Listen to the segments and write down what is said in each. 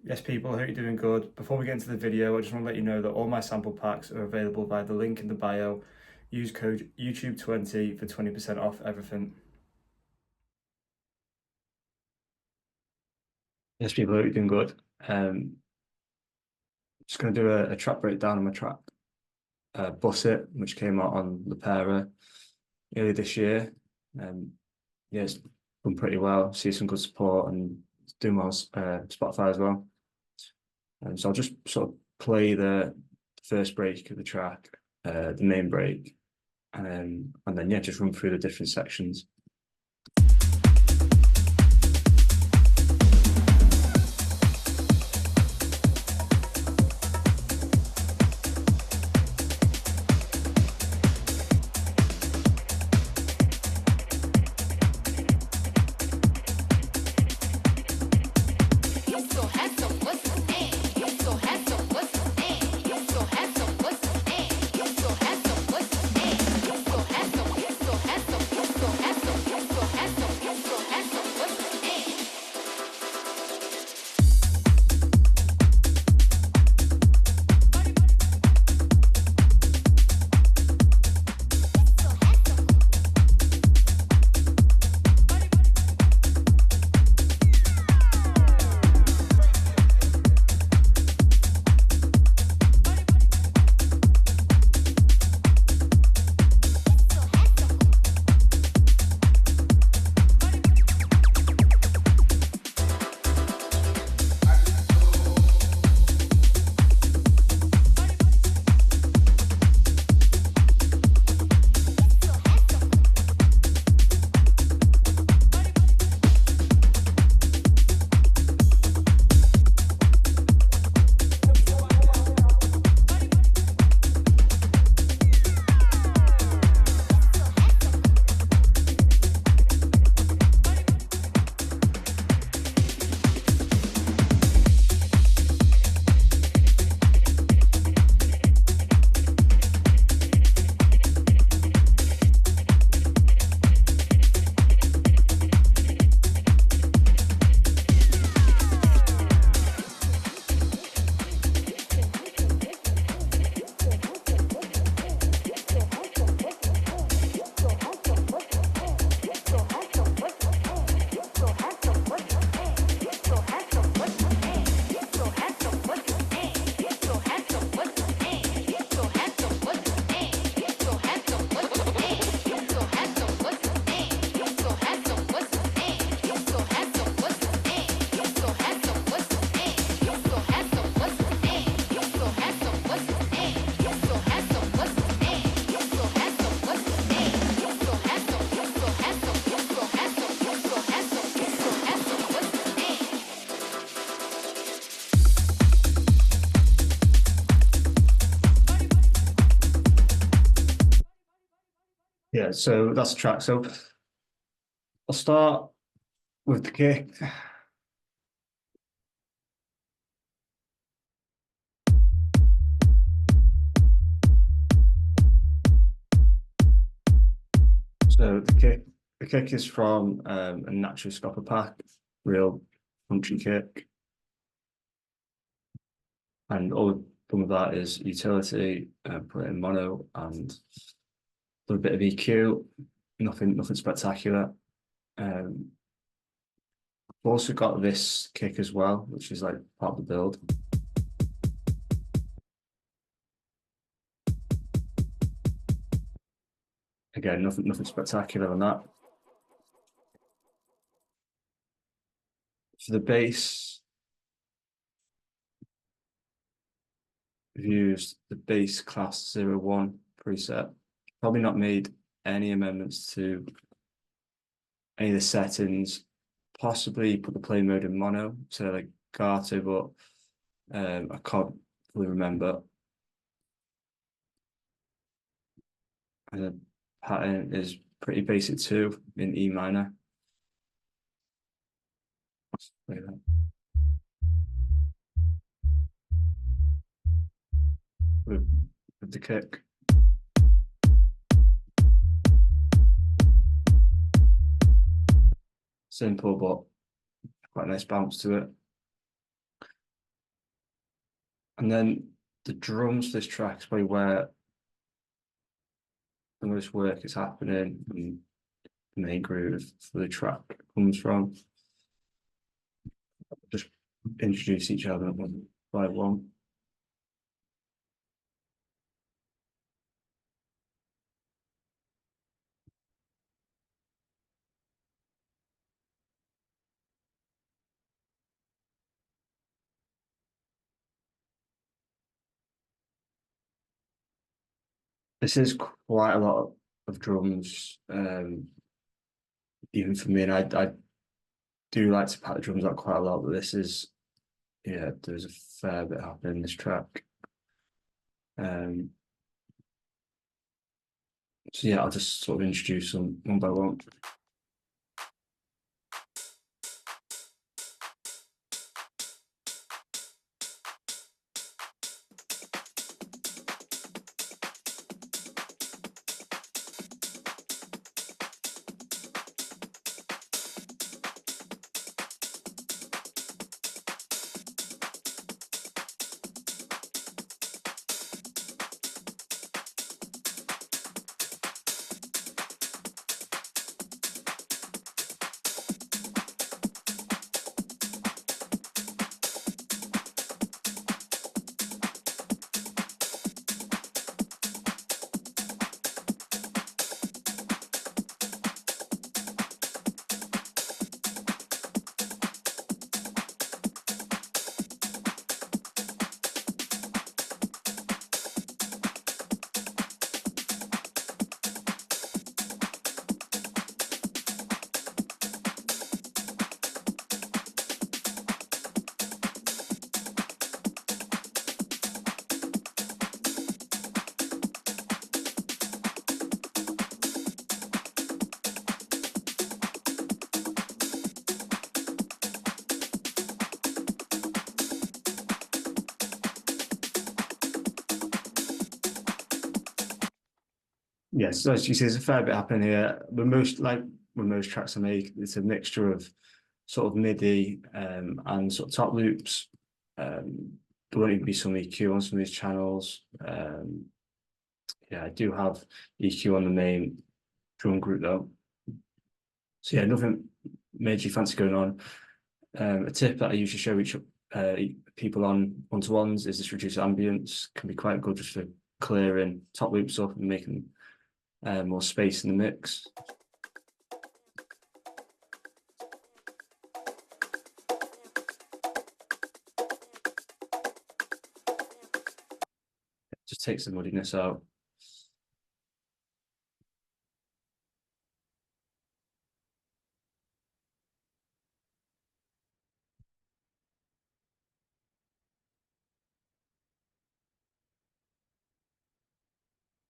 Yes, people, I hope you're doing good. Before we get into the video, I just want to let you know that all my sample packs are available via the link in the bio. Use code YouTube20 for 20% off everything. Yes, people, I hope you're doing good. Just going to do a track breakdown on my track, Bus It, which came out on the PERA earlier this year. Yeah, it's done pretty well. See some good support and it's doing well Spotify as well. So I'll just sort of play the first break of the track, the main break, and then yeah, just run through the different sections. Yeah, so that's the track. So I'll start with the kick. So the kick is from a natural scopper pack, real punchy kick. And all we've done with that is utility, put it in mono and a little bit of EQ, nothing spectacular. I've also got this kick as well, which is like part of the build. Again, nothing spectacular on that. For the bass, we've used the bass class 01 preset. Probably not made any amendments to any of the settings. Possibly put the play mode in mono, so like Gato, but I can't fully remember. And the pattern is pretty basic too, in E minor. Let's play that. With the kick. Simple, but quite a nice bounce to it. And then the drums for this track is probably where the most work is happening and the main groove for the track comes from. Just introduce each other one by one. This is quite a lot of drums, even for me, and I do like to pack the drums out quite a lot, but this is, yeah, there's a fair bit happening in this track. So yeah, I'll just sort of introduce them one by one. Yes, so as you see, there's a fair bit happening here. But with most tracks I make, it's a mixture of sort of MIDI and sort of top loops. There won't even be some EQ on some of these channels. Yeah, I do have EQ on the main drum group though. So yeah, nothing major fancy going on. A tip that I usually show people on one-to-ones is this reduced ambience. Can be quite good just for clearing top loops up and making more space in the mix. It just takes the muddiness out.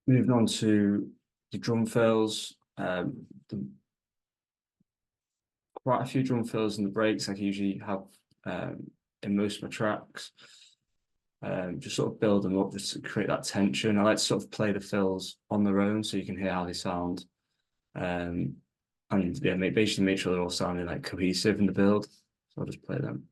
Moving on to the drum fills, quite a few drum fills in the breaks I usually have in most of my tracks. Just sort of build them up just to create that tension. I like to sort of play the fills on their own so you can hear how they sound. And yeah, basically make sure they're all sounding like cohesive in the build. So I'll just play them.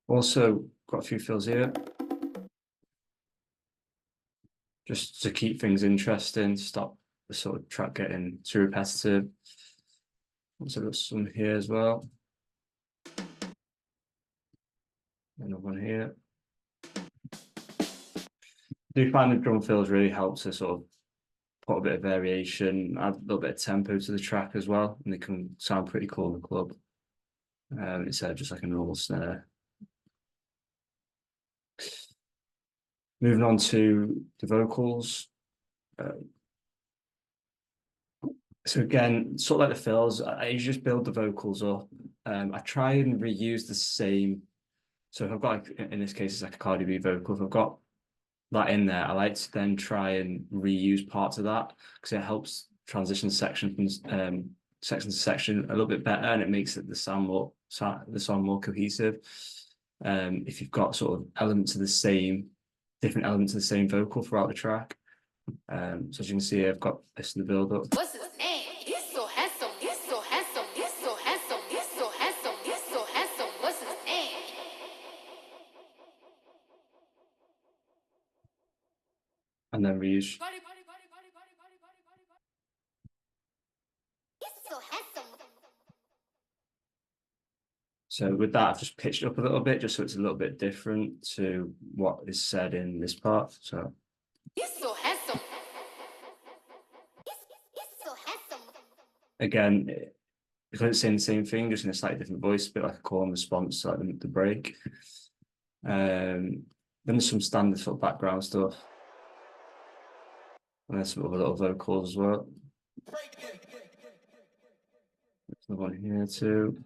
Also got a few fills here, just to keep things interesting, stop the sort of track getting too repetitive. Also got some here as well. Another one here. I do find the drum fills really help to sort of put a bit of variation, add a little bit of tempo to the track as well, and they can sound pretty cool in the club. Instead of just like a normal snare. Moving on to the vocals. So again, sort of like the fills, I usually just build the vocals up. I try and reuse the same. So if I've got, like, in this case, it's like a Cardi B vocal. If I've got that in there, I like to then try and reuse parts of that because it helps transition section from section to section a little bit better, and it makes the song more cohesive. if you've got sort of elements of the same, different elements of the same vocal throughout the track. So as you can see, I've got this in the build up. What's his name? He's so handsome. He's so handsome. He's so handsome. He's so handsome. He's so handsome. What's his name? And then reuse. He's so handsome. So with that, I've just pitched up a little bit, just so it's a little bit different to what is said in this part. So he's so handsome. He's so handsome. again, because it's saying the same thing, just in a slightly different voice, a bit like a call and response, like the break. Then there's some standard sort of background stuff. And there's some other little vocals as well. There's another one here too.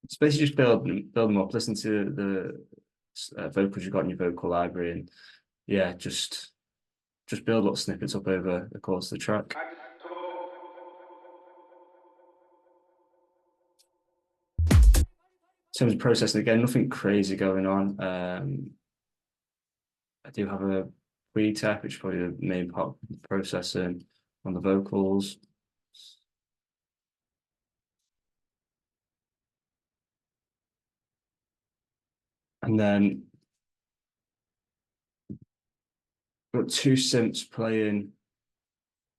It's basically just build them up, listen to the vocals you've got in your vocal library, and yeah, just build little snippets up over the course of the track. In terms of processing, again, nothing crazy going on. I do have a pre-tap, which is probably the main part of the processing on the vocals. And then got two synths playing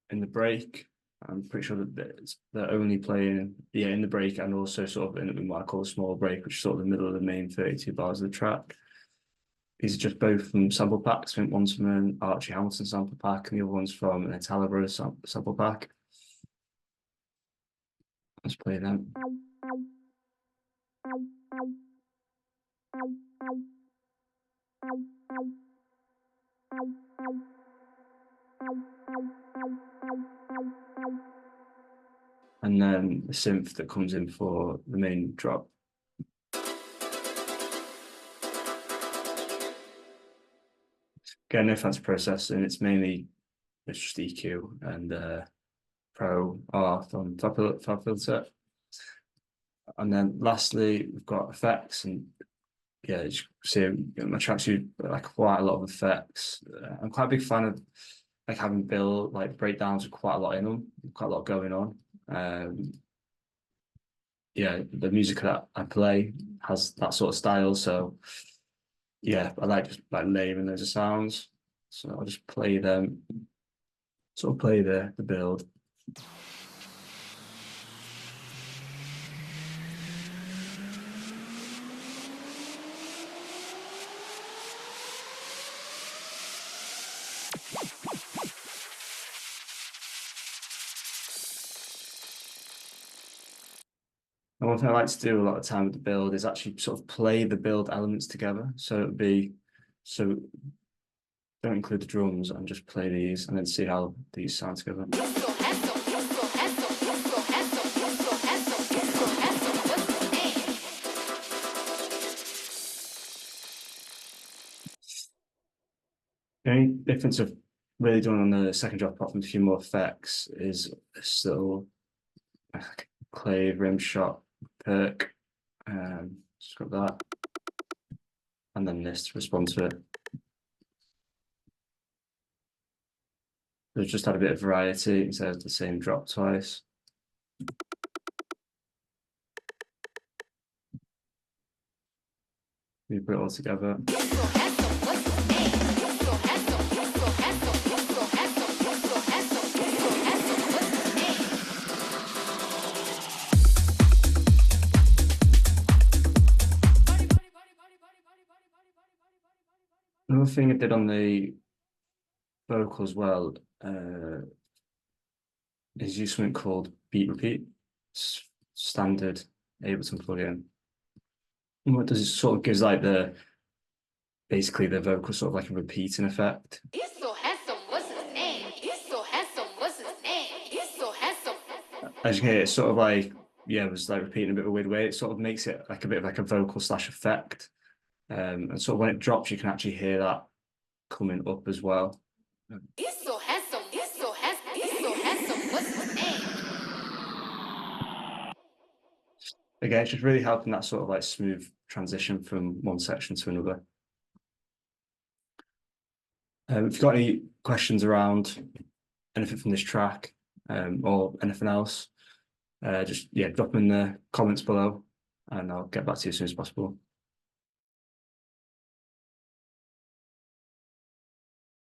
in the break. I'm pretty sure that they're only playing in the break and also sort of in what I call a small break, which is sort of the middle of the main 32 bars of the track. These are just both from sample packs. I think one's from an Archie Hamilton sample pack and the other one's from an Italo Brothers sample pack. Let's play them. And then the synth that comes in for the main drop. Again, no fancy processing. It's just EQ and Pro R from top filter. And then lastly, we've got effects, and yeah, you see my tracks use like quite a lot of effects. I'm quite a big fan of like having build like breakdowns with quite a lot in them, quite a lot going on. Yeah, the music that I play has that sort of style, so yeah, I like just like layering those of sounds. So I'll just play them, sort of play the build. And one thing I like to do a lot of the time with the build is actually sort of play the build elements together. So it'd be, so don't include the drums and just play these and then see how these sound together. The only difference of really doing on the second drop, apart from a few more effects, is this little clave rim shot perk. Just got that. And then this to respond to it. We've just had a bit of variety instead of the same drop twice. We put it all together. Another thing I did on the vocal as well is use something called beat repeat. It's standard Ableton plugin. And what does it sort of gives like basically the vocal sort of like a repeating effect. He's so handsome, what's his name? He's so handsome, what's his name? He's so handsome. As you can hear, it's sort of like, yeah, it was like repeating a bit of a weird way. It sort of makes it like a bit of like a vocal slash effect. And sort of when it drops, you can actually hear that coming up as well. He's so handsome, he's so handsome, he's so handsome, what's his name? again, it's just really helping that sort of like smooth transition from one section to another. If you've got any questions around anything from this track or anything else, just drop them in the comments below and I'll get back to you as soon as possible.